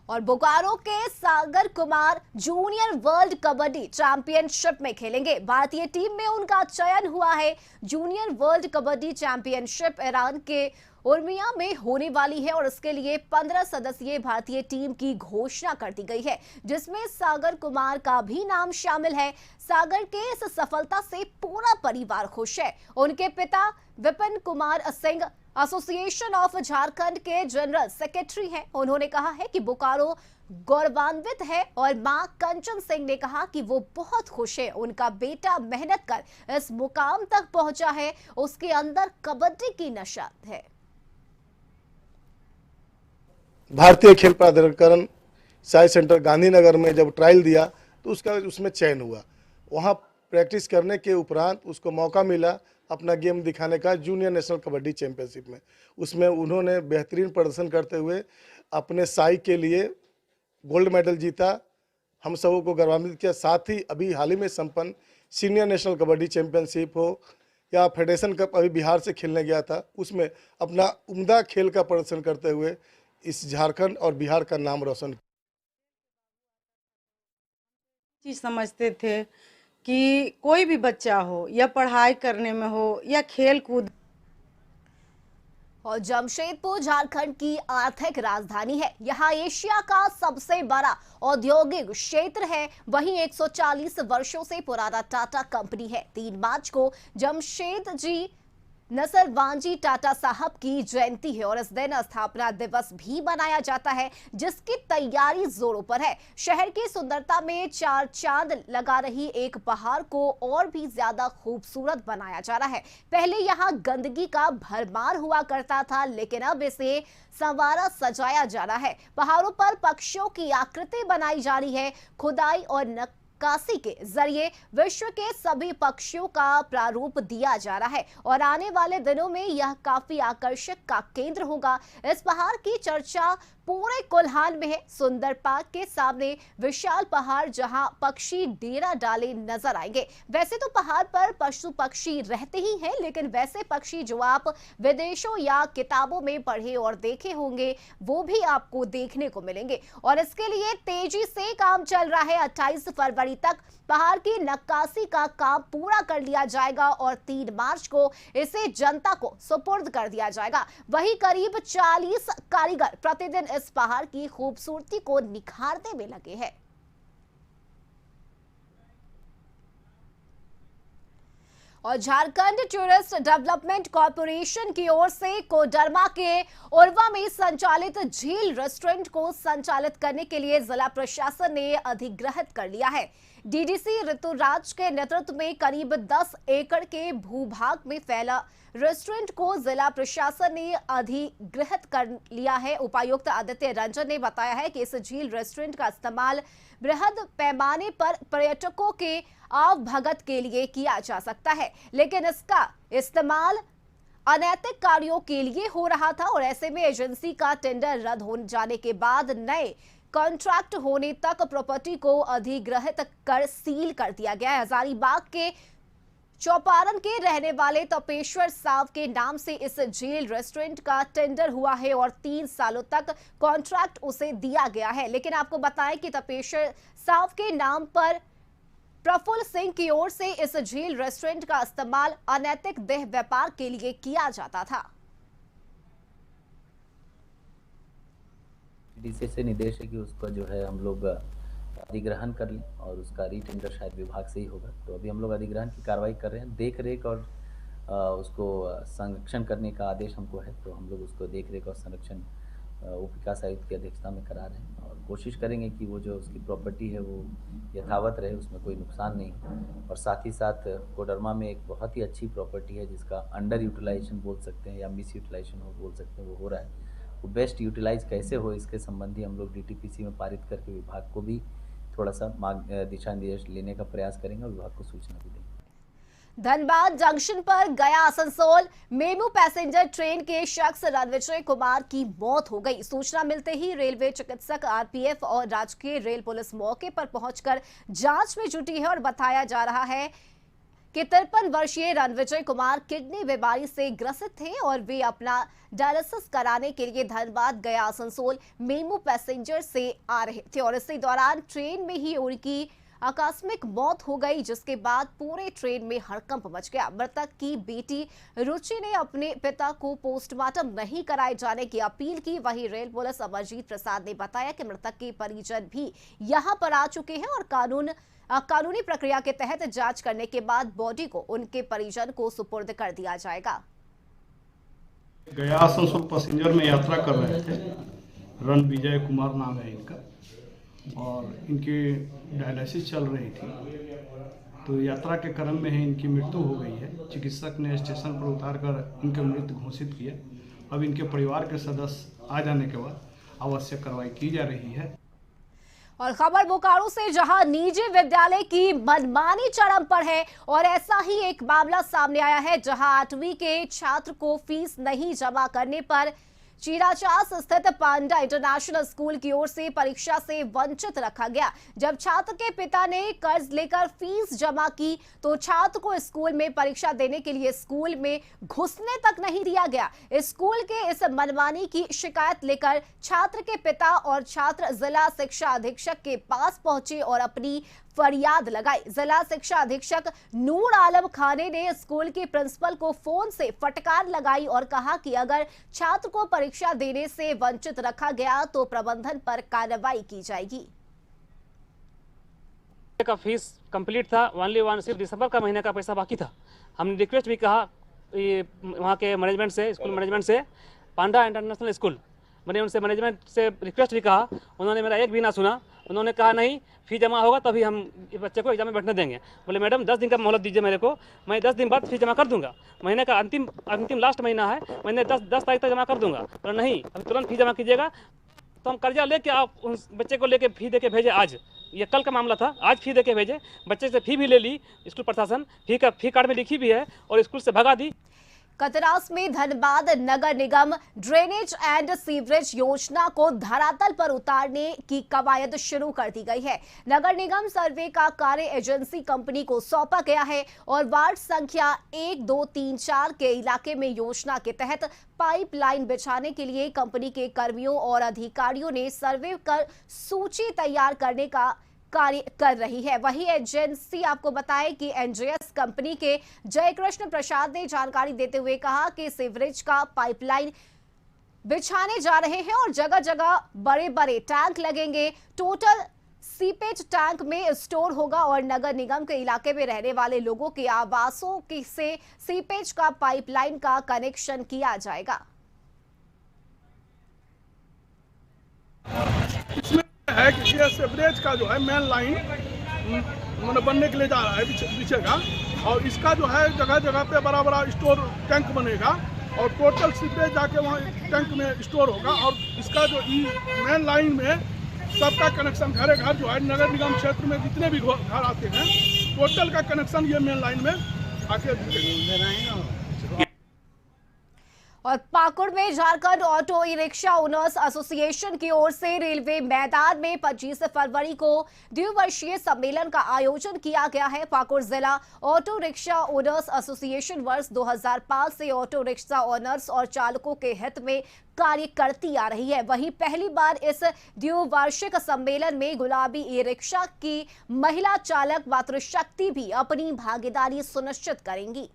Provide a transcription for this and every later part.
और बोकारो के Sagar Kumar junior world kabaddi championship में खेलेंगे। भारतीय टीम में उनका चयन हुआ है। Junior world kabaddi championship Iran के उर्मिया में होने वाली है और इसके लिए 15 सदस्यीय भारतीय टीम की घोषणा कर दी गई है, जिसमें सागर कुमार का भी नाम शामिल है। सागर के इस सफलता से पूरा परिवार खुश है। उनके पिता विपिन कुमार सिंह एसोसिएशन ऑफ झारखंड के जनरल सेक्रेटरी हैं। उन्होंने कहा है कि बोकारो गौरवान्वित है और मां कंचन सिंह ने कहा कि वो बहुत खुश है। उनका बेटा मेहनत कर इस मुकाम तक पहुंचा है, उसके अंदर कबड्डी की नशा है। भारतीय खेल प्राधिकरण साई सेंटर गांधीनगर में जब ट्रायल दिया तो उसमें चयन हुआ। वहां प्रैक्टिस करने के उपरांत उसको मौका मिला अपना गेम दिखाने का जूनियर नेशनल कबड्डी चैंपियनशिप में। उसमें उन्होंने बेहतरीन प्रदर्शन करते हुए अपने साई के लिए गोल्ड मेडल जीता, हम सबों को गौरवान्वित किया। साथ ही अभी हाल ही में संपन्न सीनियर नेशनल कबड्डी चैंपियनशिप हो या फेडरेशन कप अभी बिहार से खेलने गया था, उसमें अपना उम्दा खेल का प्रदर्शन करते हुए इस झारखंड और बिहार का नाम रोशन चीज समझते थे कि कोई भी बच्चा हो या पढ़ाई करने में हो या खेल कूद। और जमशेदपुर झारखंड की आर्थिक राजधानी है। यहाँ एशिया का सबसे बड़ा औद्योगिक क्षेत्र है। वहीं 140 वर्षों से पुराना टाटा कंपनी है। 3 मार्च को जमशेद जी नसरवांजी टाटा साहब की जयंती है और इस दिन स्थापना दिवस भी मनाया जाता है, जिसकी तैयारी जोरों पर है। शहर की सुंदरता में 4 चांद लगा रही एक पहाड़ को और भी ज्यादा खूबसूरत बनाया जा रहा है। पहले यहाँ गंदगी का भरमार हुआ करता था, लेकिन अब इसे संवारा सजाया जा रहा है। पहाड़ों पर पक्षियों की आकृति बनाई जा रही है। खुदाई और नक्काशी के जरिए विश्व के सभी पक्षियों का प्रारूप दिया जा रहा है और आने वाले दिनों में यह काफी आकर्षक का केंद्र होगा। इस पहाड़ की चर्चा पूरे कोल्हान में है। सुंदर पार्क के सामने विशाल पहाड़ जहां पक्षी डेरा डाले नजर आएंगे। वैसे तो पहाड़ पर पशु पक्षी रहते ही हैं, लेकिन वैसे पक्षी जो आप विदेशों या किताबों में पढ़े और देखे होंगे वो भी आपको देखने को मिलेंगे और इसके लिए तेजी से काम चल रहा है। 28 फरवरी तक पहाड़ की नक्काशी का काम पूरा कर लिया जाएगा और 3 मार्च को इसे जनता को सुपुर्द कर दिया जाएगा। वहीं करीब 40 कारीगर प्रतिदिन इस पहाड़ की खूबसूरती को निखारने में लगे हैं। और झारखंड टूरिस्ट डेवलपमेंट कॉरपोरेशन की ओर से कोडरमा के उर्वा में संचालित झील रेस्टोरेंट को संचालित करने के लिए जिला प्रशासन ने अधिग्रहित कर लिया है। डीडीसी ऋतुराज के नेतृत्व में करीब 10 एकड़ के भूभाग में फैला रेस्टोरेंट को जिला प्रशासन ने अधिग्रहित कर लिया है। उपायुक्त आदित्य रंजन ने बताया है कि इस झील रेस्टोरेंट का इस्तेमाल बृहद पैमाने पर पर्यटकों के आवभगत के लिए किया जा सकता है, लेकिन इसका इस्तेमाल अनैतिक कार्यों के लिए हो रहा था और ऐसे में एजेंसी का टेंडर रद्द हो जाने के बाद नए कॉन्ट्रैक्ट होने तक प्रॉपर्टी को अधिग्रहित कर सील कर दिया गया है। हजारीबाग के चौपारण के रहने वाले तपेश्वर साव के नाम से इस झील रेस्टोरेंट का टेंडर हुआ है और 3 सालों तक कॉन्ट्रैक्ट उसे दिया गया है। लेकिन आपको बताएं कि तपेश्वर साव के नाम पर प्रफुल्ल सिंह की ओर से इस झील रेस्टोरेंट का इस्तेमाल अनैतिक देह व्यापार के लिए किया जाता था। डीसी से निर्देश है कि उसका जो है हम लोग अधिग्रहण कर लें और उसका रीटेंडर शायद विभाग से ही होगा। तो अभी हम लोग अधिग्रहण की कार्रवाई कर रहे हैं। देख रेख और उसको संरक्षण करने का आदेश हमको है, तो हम लोग उसको देख रेख और संरक्षण उप विकास आयुक्त की अध्यक्षता में करा रहे हैं और कोशिश करेंगे कि वो जो उसकी प्रॉपर्टी है वो यथावत रहे, उसमें कोई नुकसान नहीं हो। और साथ ही साथ कोडरमा में एक बहुत ही अच्छी प्रॉपर्टी है जिसका अंडर यूटिलाइजेशन बोल सकते हैं या मिस यूटिलाइजेशन हो बोल सकते हैं, वो हो रहा है। वो बेस्ट यूटिलाइज कैसे हो इसके संबंधी हम लोग डीटीपीसी में पारित करके विभाग को भी थोड़ा सा दिशा निर्देश लेने का प्रयास करेंगे और विभाग को सूचना भी देंगे। धनबाद जंक्शन पर गया आसनसोल मेमू पैसेंजर ट्रेन के शख्स रणविजय कुमार की मौत हो गई। सूचना मिलते ही रेलवे चिकित्सक, आरपीएफ और राजकीय रेल पुलिस मौके पर पहुंचकर जांच में जुटी है और बताया जा रहा है कि 53 वर्षीय रणविजय कुमार किडनी बीमारी से ग्रसित थे और वे अपना डायलिसिस कराने के लिए धनबाद गया आसनसोल मेमू पैसेंजर से आ रहे थे और इसी दौरान ट्रेन में ही उनकी आकस्मिक मौत हो गई, जिसके बाद पूरे ट्रेन में हड़कंप मच गया। मृतक की बेटी रुचि ने अपने पिता को पोस्टमार्टम नहीं कराए जाने की अपील की। वहीं रेल पुलिस अमरजीत प्रसाद ने बताया कि मृतक के परिजन भी यहां पर आ चुके हैं और कानूनी प्रक्रिया के तहत जांच करने के बाद बॉडी को उनके परिजन को सुपुर्द कर दिया जाएगा। गया आसनसोल पैसेंजर में यात्रा कर रहे थे। रणविजय कुमार नाम है इनका और इनकी डायलिसिस चल रही थी, तो यात्रा के क्रम में ही इनकी मृत्यु हो गई है। चिकित्सक ने स्टेशन पर उतारकर इनकी मृत्यु घोषित किया। अब इनके परिवार के सदस्य आ जाने के बाद आवश्यक कार्रवाई की जा रही है। और खबर बोकारो से, जहां निजी विद्यालय की मनमानी चरम पर है और ऐसा ही एक मामला सामने आया है, जहां 8वीं के छात्र को फीस नहीं जमा करने पर चीराचास स्थित पांडा इंटरनेशनल स्कूल की ओर से परीक्षा से वंचित रखा गया। जब छात्र के पिता ने कर्ज लेकर फीस जमा की तो छात्र को स्कूल में परीक्षा देने के लिए स्कूल में घुसने तक नहीं दिया गया। स्कूल के इस मनमानी की शिकायत लेकर छात्र के पिता और छात्र जिला शिक्षा अधीक्षक के पास पहुंचे और अपनी फरियाद लगाई। जिला शिक्षा अधीक्षक नूर आलम खाने ने स्कूल के प्रिंसिपल को फोन से फटकार लगाई और कहा कि अगर छात्र को परीक्षा देने से वंचित रखा गया तो प्रबंधन पर कार्रवाई की जाएगी। का फीस कंप्लीट था, सिर्फ दिसंबर का महीने का पैसा बाकी था। हमने रिक्वेस्ट भी कहा वहाँ के मैनेजमेंट से, स्कूल मैनेजमेंट से, पांडा इंटरनेशनल स्कूल मैंने उनसे मैनेजमेंट से रिक्वेस्ट भी कहा। उन्होंने मेरा एक भी ना सुना। उन्होंने कहा नहीं, फी जमा होगा तभी हम बच्चे को एग्जाम में बैठने देंगे। बोले मैडम 10 दिन का मोहलत दीजिए मेरे को, मैं 10 दिन बाद फीस जमा कर दूंगा। महीने का अंतिम लास्ट महीना है, मैंने 10 तारीख तक जमा कर दूंगा। बोले नहीं, अभी तुरंत फी जमा कीजिएगा। तो हम कर्जा लेके आप उस बच्चे को लेके फी दे के भेजे। आज ये कल का मामला था, आज फी दे के भेजे। बच्चे से फी भी ले ली स्कूल प्रशासन, फी कार्ड में लिखी भी है और स्कूल से भगा दी। कतरास में धनबाद नगर निगम ड्रेनेज एंड सीवरेज योजना को धरातल पर उतारने की कवायद शुरू कर दी गई है। नगर निगम सर्वे का कार्य एजेंसी कंपनी को सौंपा गया है और वार्ड संख्या 1, 2, 3, 4 के इलाके में योजना के तहत पाइपलाइन बिछाने के लिए कंपनी के कर्मियों और अधिकारियों ने सर्वे कर सूची तैयार करने का कार्य कर रही है। वहीं एजेंसी आपको बताएं कि एनजेएस कंपनी के जयकृष्ण प्रसाद ने जानकारी देते हुए कहा कि सीवरेज का पाइपलाइन बिछाने जा रहे हैं और जगह जगह बड़े बड़े टैंक लगेंगे। टोटल सीपेज टैंक में स्टोर होगा और नगर निगम के इलाके में रहने वाले लोगों के आवासों से सीपेज का पाइपलाइन का कनेक्शन किया जाएगा। है कि ये सीवरेज का जो है मेन लाइन मतलब बनने के लिए जा रहा है बिछेगा और इसका जो है जगह जगह पे बड़ा बड़ा स्टोर टैंक बनेगा और टोटल सीवरेज जाके वहाँ टैंक में स्टोर होगा और इसका जो मेन लाइन में सबका कनेक्शन घरे घर जो है नगर निगम क्षेत्र में जितने भी घर आते हैं टोटल का कनेक्शन ये मेन लाइन में आके और पाकुड़ में Jharkhand auto e rickshaw owners association की ओर से रेलवे मैदान में 25 फरवरी को द्विवर्षीय सम्मेलन का आयोजन किया गया है। पाकुड़ जिला ऑटो रिक्शा ओनर्स एसोसिएशन वर्ष 2005 से ऑटो रिक्शा ओनर्स और चालकों के हित में कार्य करती आ रही है। वहीं पहली बार इस द्विवार्षिक सम्मेलन में गुलाबी ई रिक्शा की महिला चालक मातृशक्ति भी अपनी भागीदारी सुनिश्चित करेंगी।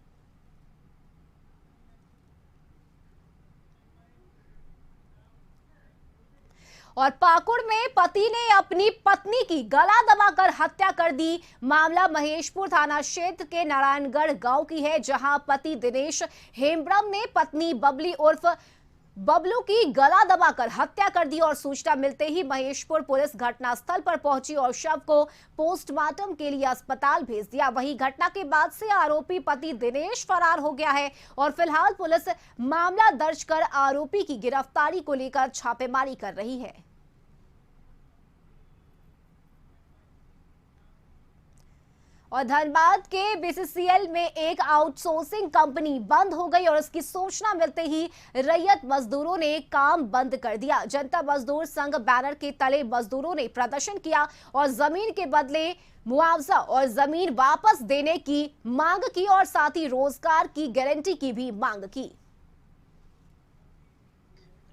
और पाकुड़ में पति ने अपनी पत्नी की गला दबाकर हत्या कर दी। मामला महेशपुर थाना क्षेत्र के नारायणगढ़ गांव की है, जहां पति दिनेश हेम्ब्रम ने पत्नी बबली उर्फ बबलू की गला दबाकर हत्या कर दी और सूचना मिलते ही महेशपुर पुलिस घटनास्थल पर पहुंची और शव को पोस्टमार्टम के लिए अस्पताल भेज दिया। वहीं घटना के बाद से आरोपी पति दिनेश फरार हो गया है और फिलहाल पुलिस मामला दर्ज कर आरोपी की गिरफ्तारी को लेकर छापेमारी कर रही है। और धनबाद के बीसीसीएल में एक आउटसोर्सिंग कंपनी बंद हो गई और इसकी सूचना मिलते ही रैयत मजदूरों ने काम बंद कर दिया। जनता मजदूर संघ बैनर के तले मजदूरों ने प्रदर्शन किया और जमीन के बदले मुआवजा और जमीन वापस देने की मांग की और साथ ही रोजगार की गारंटी की भी मांग की।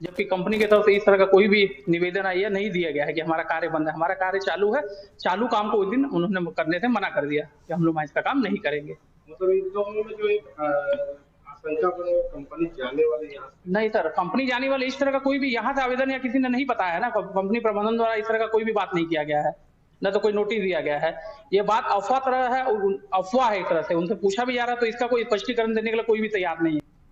जबकि कंपनी की तरफ से इस तरह का कोई भी निवेदन आया नहीं दिया गया है कि हमारा कार्य बंद है। हमारा कार्य चालू है। चालू काम को उस दिन उन्होंने करने से मना कर दिया कि हम लोग इसका काम नहीं करेंगे। मतलब इन दोनों में जो एक आशंका बने कंपनी जाने वाली यहाँ नहीं सर, कंपनी जाने वाले इस तरह का कोई भी यहाँ से आवेदन या किसी ने नहीं बताया है ना। कंपनी प्रबंधन द्वारा इस तरह का कोई भी बात नहीं किया गया है, न तो कोई नोटिस दिया गया है। ये बात अफवाह तरह है, अफवाह है एक तरह से। उनसे पूछा भी जा रहा है तो इसका कोई स्पष्टीकरण देने के लिए कोई भी तैयार नहीं है।